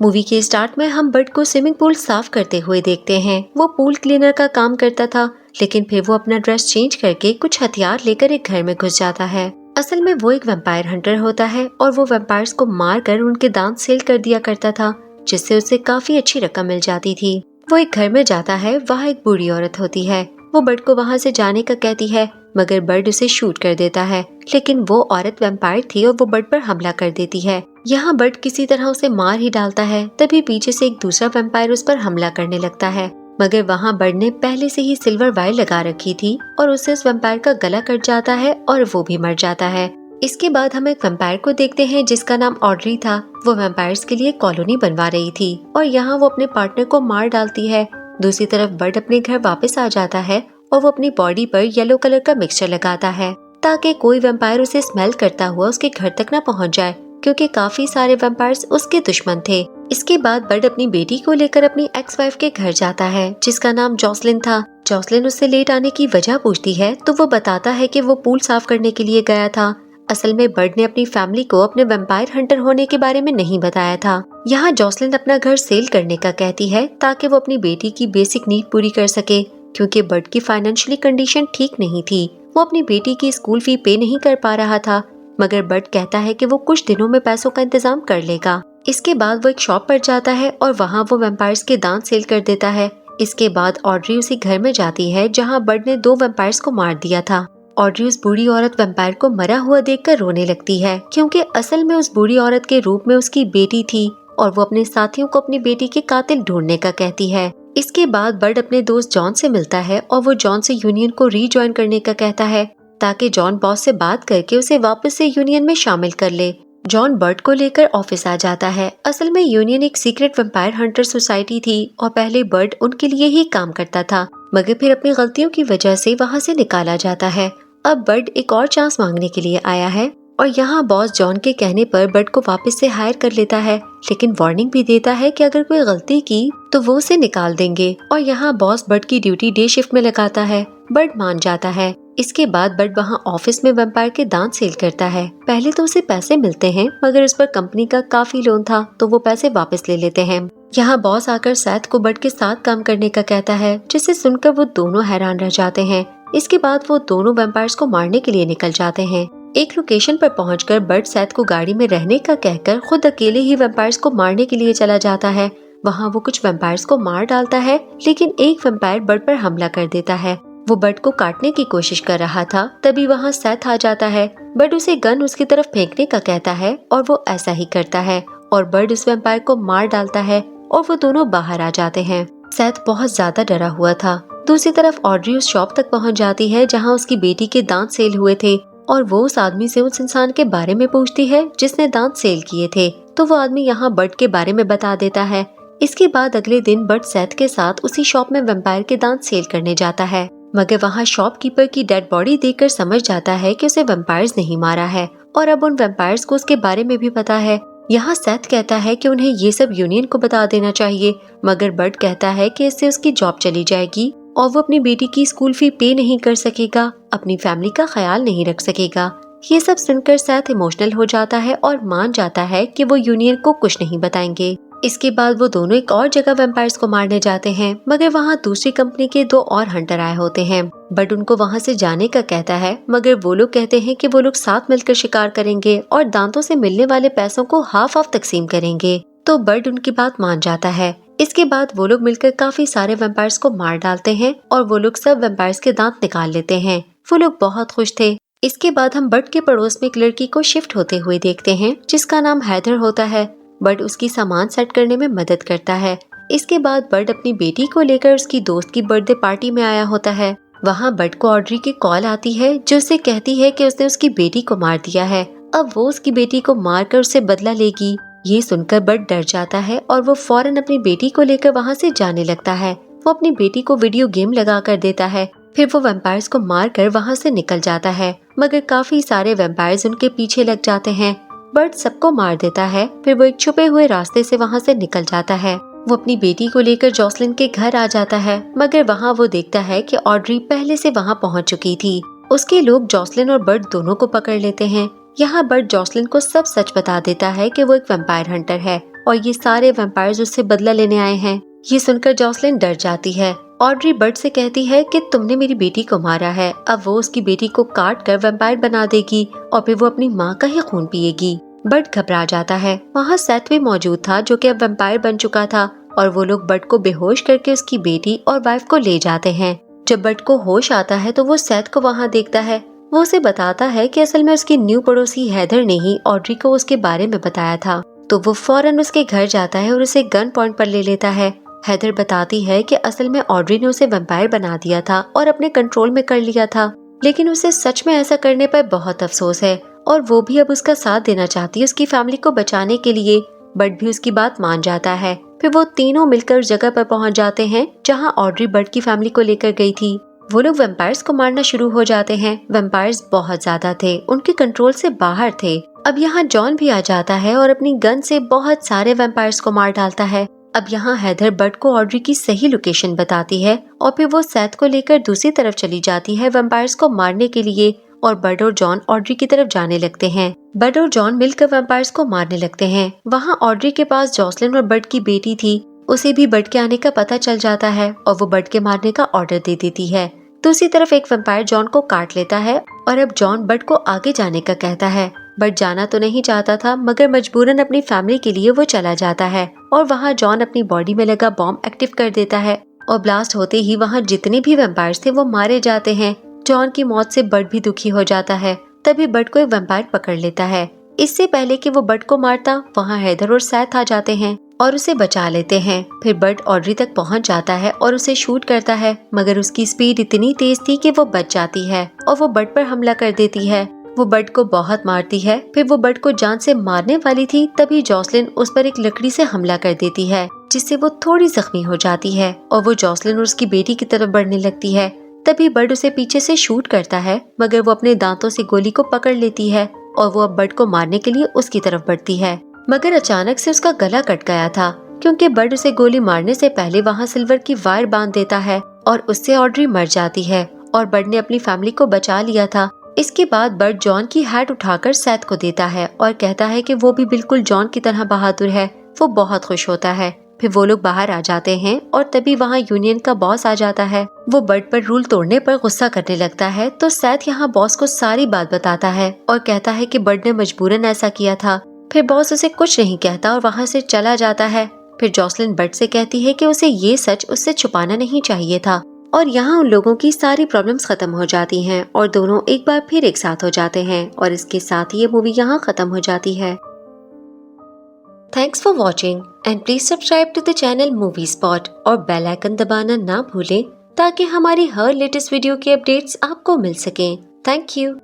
Movie के start में हम बर्ड को स्विमिंग पूल साफ करते हुए देखते हैं। वो पूल क्लीनर का काम करता था, लेकिन फिर वो अपना ड्रेस चेंज करके कुछ हथियार लेकर एक घर में घुस जाता है। असल में वो एक वैम्पायर हंटर होता है और वो वैम्पायर्स को मार कर उनके दांत सेल कर दिया करता था, जिससे उसे काफी अच्छी रकम मिल जाती थी। वो एक घर में जाता है, वहाँ एक बूढ़ी औरत होती है। वो बर्ड को वहाँ से जाने का कहती है, मगर बर्ड उसे शूट कर देता है। लेकिन वो औरत वैम्पायर थी और वो बर्ड पर हमला कर देती है। यहाँ बर्ड किसी तरह उसे मार ही डालता है। तभी पीछे से एक दूसरा वैम्पायर उस पर हमला करने लगता है, मगर वहाँ बर्ड ने पहले से ही सिल्वर वायर लगा रखी थी और उससे उस वैम्पायर का गला कट जाता है और वो भी मर जाता है। इसके बाद हम एक वैम्पायर को देखते हैं जिसका नाम ऑड्री था। वो वैम्पायर्स के लिए कॉलोनी बनवा रही थी और यहाँ वो अपने पार्टनर को मार डालती है। दूसरी तरफ बर्ड अपने घर वापस आ जाता है और वो अपनी बॉडी पर येलो कलर का मिक्सचर लगाता है ताकि कोई वैम्पायर उसे स्मेल करता हुआ उसके घर तक न पहुंच जाए, क्योंकि काफी सारे वैम्पायर्स उसके दुश्मन थे। इसके बाद बर्ड अपनी बेटी को लेकर अपनी एक्स वाइफ के घर जाता है जिसका नाम जॉसलिन था। जॉसलिन उससे लेट आने की वजह पूछती है तो वो बताता है कि वो पूल साफ करने के लिए गया था। असल में बर्ड ने अपनी फैमिली को अपने वैम्पायर हंटर होने के बारे में नहीं बताया था। यहाँ जॉसलिन अपना घर सेल करने का कहती है ताकि वो अपनी बेटी की बेसिक नीड पूरी कर सके, क्योंकि बर्ड की फाइनेंशियली कंडीशन ठीक नहीं थी। वो अपनी बेटी की स्कूल फी पे नहीं कर पा रहा था, मगर बर्ड कहता है कि वो कुछ दिनों में पैसों का इंतजाम कर लेगा। इसके बाद वो एक शॉप पर जाता है और वहाँ वो वैम्पायर्स के दांत सेल कर देता है। इसके बाद ऑड्री उसी घर में जाती है जहाँ बर्ड ने 2 वैम्पायर्स को मार दिया था। ऑड्री उस बूढ़ी औरत वैम्पायर को मरा हुआ देखकर रोने लगती है, क्योंकि असल में उस बूढ़ी औरत के रूप में उसकी बेटी थी और वो अपने साथियों को अपनी बेटी के कातिल ढूंढने का कहती है। इसके बाद बर्ड अपने दोस्त जॉन से मिलता है और वो जॉन से यूनियन को रीजॉइन करने का कहता है ताकि जॉन बॉस से बात करके उसे वापस से यूनियन में शामिल कर ले। जॉन बर्ड को लेकर ऑफिस आ जाता है। असल में यूनियन एक सीक्रेट वैम्पायर हंटर सोसाइटी थी और पहले बर्ड उनके लिए ही काम करता था, मगर फिर अपनी गलतियों की वजह से वहाँ से निकाला जाता है। अब बर्ड एक और चांस मांगने के लिए आया है और यहाँ बॉस जॉन के कहने पर बर्ड को वापस से हायर कर लेता है, लेकिन वार्निंग भी देता है कि अगर कोई गलती की तो वो उसे निकाल देंगे। और यहाँ बॉस बर्ड की ड्यूटी डे शिफ्ट में लगाता है। बर्ड मान जाता है। इसके बाद बर्ड वहाँ ऑफिस में वैम्पायर के दांत सेल करता है। पहले तो उसे पैसे मिलते हैं, मगर उस पर कंपनी का काफी लोन था तो वो पैसे वापस ले लेते हैं। यहाँ बॉस आकर सैथ को बर्ड के साथ काम करने का कहता है, जिसे सुनकर वो दोनों हैरान रह जाते हैं। इसके बाद वो दोनों वैम्पायर्स को मारने के लिए निकल जाते हैं। एक लोकेशन पर पहुंचकर बर्ड सैथ को गाड़ी में रहने का कहकर खुद अकेले ही वैम्पायर्स को मारने के लिए चला जाता है। वहाँ वो कुछ वैम्पायर्स को मार डालता है, लेकिन एक वैम्पायर बर्ड पर हमला कर देता है। वो बर्ड को काटने की कोशिश कर रहा था, तभी वहाँ सैथ आ जाता है। बर्ड उसे गन उसकी तरफ फेंकने का कहता है और वो ऐसा ही करता है और बर्ड उस वैम्पायर को मार डालता है और वो दोनों बाहर आ जाते हैं। सैथ बहुत ज्यादा डरा हुआ था। दूसरी तरफ ऑड्री उस शॉप तक पहुंच जाती है जहां उसकी बेटी के दांत सेल हुए थे और वो उस आदमी से उस इंसान के बारे में पूछती है जिसने दांत सेल किए थे, तो वो आदमी यहाँ बर्ड के बारे में बता देता है। इसके बाद अगले दिन बर्ड सैथ के साथ उसी शॉप में वैम्पायर के दांत सेल करने जाता है, मगर वहाँ शॉपकीपर की डेड बॉडी देखकर समझ जाता है कि उसे वैम्पायर्स नहीं मारा है और अब उन वैम्पायर्स को उसके बारे में भी पता है। यहाँ सैथ कहता है कि उन्हें ये सब यूनियन को बता देना चाहिए, मगर बर्ड कहता है कि इससे उसकी जॉब चली जाएगी और वो अपनी बेटी की स्कूल फी पे नहीं कर सकेगा, अपनी फैमिली का ख्याल नहीं रख सकेगा। ये सब सुनकर सैथ इमोशनल हो जाता है और मान जाता है कि वो यूनियन को कुछ नहीं बताएंगे। इसके बाद वो दोनों एक और जगह वैम्पायर्स को मारने जाते हैं, मगर वहाँ दूसरी कंपनी के 2 और हंटर आए होते हैं। बट उनको वहाँ से जाने का कहता है, मगर वो लोग कहते हैं कि वो लोग साथ मिलकर शिकार करेंगे और दांतों से मिलने वाले पैसों को हाफ तकसीम करेंगे। तो बर्ड उनकी बात मान जाता है। इसके बाद वो लोग मिलकर काफी सारे वैम्पायर्स को मार डालते हैं और वो लोग सब वैम्पायर्स के दांत निकाल लेते हैं। वो लोग बहुत खुश थे। इसके बाद हम बर्ड के पड़ोस में एक लड़की को शिफ्ट होते हुए देखते हैं जिसका नाम हैदर होता है। बर्ड उसकी सामान सेट करने में मदद करता है। इसके बाद बर्ड अपनी बेटी को लेकर उसकी दोस्त की बर्थडे पार्टी में आया होता है। वहाँ बर्ड को ऑड्री की कॉल आती है जो उसे कहती है कि उसने उसकी बेटी को मार दिया है। अब वो उसकी बेटी को मारकर उससे बदला लेगी। ये सुनकर बर्ड डर जाता है और वो फौरन अपनी बेटी को लेकर वहाँ से जाने लगता है। वो अपनी बेटी को वीडियो गेम लगा कर देता है। फिर वो वैम्पायर्स को मारकर वहाँ से निकल जाता है, मगर काफी सारे वैम्पायर्स उनके पीछे लग जाते हैं। बर्ड सबको मार देता है। फिर वो एक छुपे हुए रास्ते से वहाँ से निकल जाता है। वो अपनी बेटी को लेकर जॉसलिन के घर आ जाता है, मगर वहाँ वो देखता है कि ऑड्री पहले से वहाँ पहुँच चुकी थी। उसके लोग जॉसलिन और बर्ड दोनों को पकड़ लेते हैं। यहाँ बर्ड जॉसलिन को सब सच बता देता है कि वो एक वैम्पायर हंटर है और ये सारे वैम्पायर्स उससे बदला लेने आए हैं। ये सुनकर जॉसलिन डर जाती है। ऑड्री बट से कहती है कि तुमने मेरी बेटी को मारा है, अब वो उसकी बेटी को काट कर वैम्पायर बना देगी और फिर वो अपनी माँ का ही खून पिएगी। बट घबरा जाता है। वहाँ सेथ भी मौजूद था जो कि अब वैम्पायर बन चुका था और वो लोग बट को बेहोश करके उसकी बेटी और वाइफ को ले जाते हैं। जब बट को होश आता है तो वो सेथ को वहाँ देखता है। वो उसे बताता है कि असल में उसकी न्यू पड़ोसी हैदर ने ही ऑड्री को उसके बारे में बताया था। तो वो फौरन उसके घर जाता है और उसे गन पॉइंट पर ले लेता है। हैदर बताती है कि असल में ऑड्री ने उसे वैम्पायर बना दिया था और अपने कंट्रोल में कर लिया था, लेकिन उसे सच में ऐसा करने पर बहुत अफसोस है और वो भी अब उसका साथ देना चाहती है उसकी फैमिली को बचाने के लिए। बट भी उसकी बात मान जाता है। फिर वो तीनों मिलकर उस जगह पर पहुंच जाते हैं जहां ऑड्री बट की फैमिली को लेकर गई थी। वो लोग वैम्पायर्स को मारना शुरू हो जाते हैं। वैम्पायर्स बहुत ज्यादा थे, उनके कंट्रोल से बाहर थे। अब यहाँ जॉन भी आ जाता है और अपनी गन से बहुत सारे वैम्पायर्स को मार डालता है। अब यहाँ हैदर बट को ऑड्री की सही लोकेशन बताती है और फिर वो सेथ को लेकर दूसरी तरफ चली जाती है वैम्पायर्स को मारने के लिए और बड और जॉन ऑड्री की तरफ जाने लगते हैं। बड और जॉन मिलकर वैम्पायर्स को मारने लगते हैं। वहाँ ऑड्री के पास जॉसलिन और बड की बेटी थी। उसे भी बड के आने का पता चल जाता है और वो बड के मारने का ऑर्डर दे देती है। दूसरी तरफ एक वैम्पायर जॉन को काट लेता है और अब जॉन बड को आगे जाने का कहता है। बट जाना तो नहीं चाहता था, मगर मजबूरन अपनी फैमिली के लिए वो चला जाता है और वहाँ जॉन अपनी बॉडी में लगा बॉम्ब एक्टिव कर देता है और ब्लास्ट होते ही वहाँ जितने भी वैम्पायर्स थे वो मारे जाते हैं। जॉन की मौत से बट भी दुखी हो जाता है। तभी बट को एक वैम्पायर पकड़ लेता है। इससे पहले कि वो बट को मारता, वहाँ हैदर और सेथ आ जाते हैं और उसे बचा लेते हैं। फिर बट ऑड्री तक पहुँच जाता है और उसे शूट करता है, मगर उसकी स्पीड इतनी तेज थी कि वो बच जाती है और वो बट पर हमला कर देती है। वो बट को बहुत मारती है। फिर वो बट को जान से मारने वाली थी, तभी जॉसलिन उस पर एक लकड़ी से हमला कर देती है, जिससे वो थोड़ी जख्मी हो जाती है और वो जॉसलिन और उसकी बेटी की तरफ बढ़ने लगती है। तभी बट उसे पीछे से शूट करता है, मगर वो अपने दांतों से गोली को पकड़ लेती है और वो अब बट को मारने के लिए उसकी तरफ बढ़ती है, मगर अचानक से उसका गला कट गया था क्योंकि बट उसे गोली मारने से पहले वहाँ सिल्वर की वायर बांध देता है और उससे ऑड्री मर जाती है और बट ने अपनी फैमिली को बचा लिया था। इसके बाद बट जॉन की हैट उठाकर सेथ को देता है और कहता है कि वो भी बिल्कुल जॉन की तरह बहादुर है। वो बहुत खुश होता है। फिर वो लोग बाहर आ जाते हैं और तभी वहाँ यूनियन का बॉस आ जाता है। वो बट पर रूल तोड़ने पर गुस्सा करने लगता है, तो सेथ यहाँ बॉस को सारी बात बताता है और कहता है कि बट ने मजबूरन ऐसा किया था। फिर बॉस उसे कुछ नहीं कहता और वहाँ से चला जाता है। फिर जॉसलिन बट से कहती है कि उसे ये सच उससे छुपाना नहीं चाहिए था और यहाँ उन लोगों की सारी प्रॉब्लम्स खत्म हो जाती हैं और दोनों एक बार फिर एक साथ हो जाते हैं और इसके साथ ही ये मूवी यहाँ खत्म हो जाती है। Thanks for watching and please subscribe to the channel movie spot और बेल आइकन दबाना ना भूलें ताकि हमारी हर लेटेस्ट वीडियो की अपडेट्स आपको मिल सकें। Thank you.